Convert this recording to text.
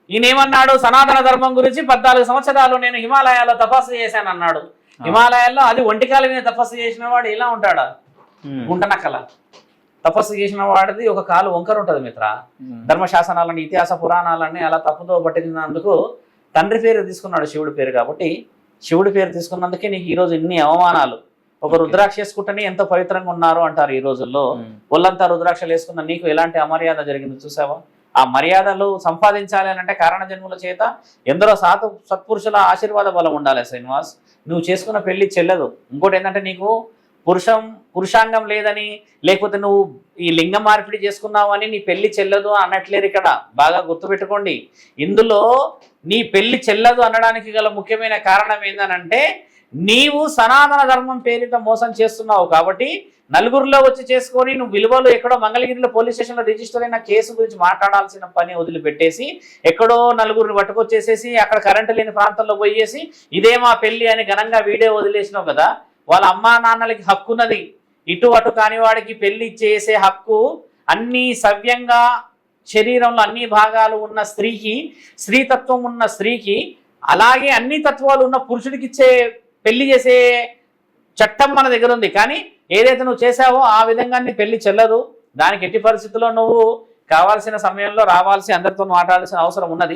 ఈయనేమన్నాడు, సనాతన ధర్మం గురించి 14 సంవత్సరాలు నేను హిమాలయాల్లో తపస్సు చేశాను అన్నాడు. హిమాలయాల్లో అది ఒంటికాల మీద తపస్సు చేసిన వాడు ఇలా ఉంటాడా? గుంటనక్కల తపస్సు చేసిన వాడిది ఒక కాలు వంకర ఉంటుంది మిత్ర. ధర్మశాసనాలని ఇతిహాస పురాణాలన్నీ అలా తప్పుతో పట్టినందుకు తండ్రి పేరు తీసుకున్నాడు శివుడి పేరు. కాబట్టి శివుడి పేరు తీసుకున్నందుకే నీకు ఈరోజు ఇన్ని అవమానాలు. ఒక రుద్రాక్ష వేసుకుంటేనే ఎంతో పవిత్రంగా ఉన్నారు అంటారు. ఈ రోజుల్లో ఒళ్ళంతా రుద్రాక్షలు వేసుకున్న నీకు ఎలాంటి అమర్యాద జరిగింది చూసావా? ఆ మర్యాదలు సంపాదించాలి అని అంటే కారణ జన్ముల చేత ఎందరో సత్పురుషుల ఆశీర్వాద బలం ఉండాలి శ్రీనివాస్. నువ్వు చేసుకున్న పెళ్లి చెల్లదు. ఇంకోటి ఏంటంటే నీకు పురుషాంగం లేదని, లేకపోతే నువ్వు ఈ లింగ మార్పిడి చేసుకున్నావు అని నీ పెళ్లి చెల్లదు అనట్లేరు. ఇక్కడ బాగా గుర్తుపెట్టుకోండి. ఇందులో నీ పెళ్లి చెల్లదు అనడానికి గల ముఖ్యమైన కారణం ఏంటనంటే నీవు సనాతన ధర్మం పేరిట మోసం చేస్తున్నావు. కాబట్టి నలుగురిలో వచ్చి చేసుకొని నువ్వు విలువలు ఎక్కడో మంగళగిరిలో పోలీస్ స్టేషన్లో రిజిస్టర్ అయిన కేసు గురించి మాట్లాడాల్సిన పని వదిలిపెట్టేసి ఎక్కడో నలుగురిని పట్టుకొచ్చేసేసి అక్కడ కరెంటు లేని ప్రాంతంలో పోయేసి ఇదే మా పెళ్లి అని ఘనంగా వీడియో వదిలేసినావు కదా. వాళ్ళ అమ్మా నాన్నలకి హక్కు ఉన్నది. ఇటు అటు కాని వాడికి పెళ్లి చేసే హక్కు అన్ని సవ్యంగా శరీరంలో అన్ని భాగాలు ఉన్న స్త్రీకి, స్త్రీతత్వం ఉన్న స్త్రీకి, అలాగే అన్ని తత్వాలు ఉన్న పురుషుడికి ఇచ్చే పెళ్లి చేసే చట్టం మన దగ్గర ఉంది. కానీ ఏదైతే నువ్వు చేసావో ఆ విధంగా నీ పెళ్లి చెల్లదు. దానికి ఎట్టి పరిస్థితుల్లో నువ్వు కావాల్సిన సమయంలో రావాల్సి అందరితో మాట్లాడాల్సిన అవసరం ఉన్నది.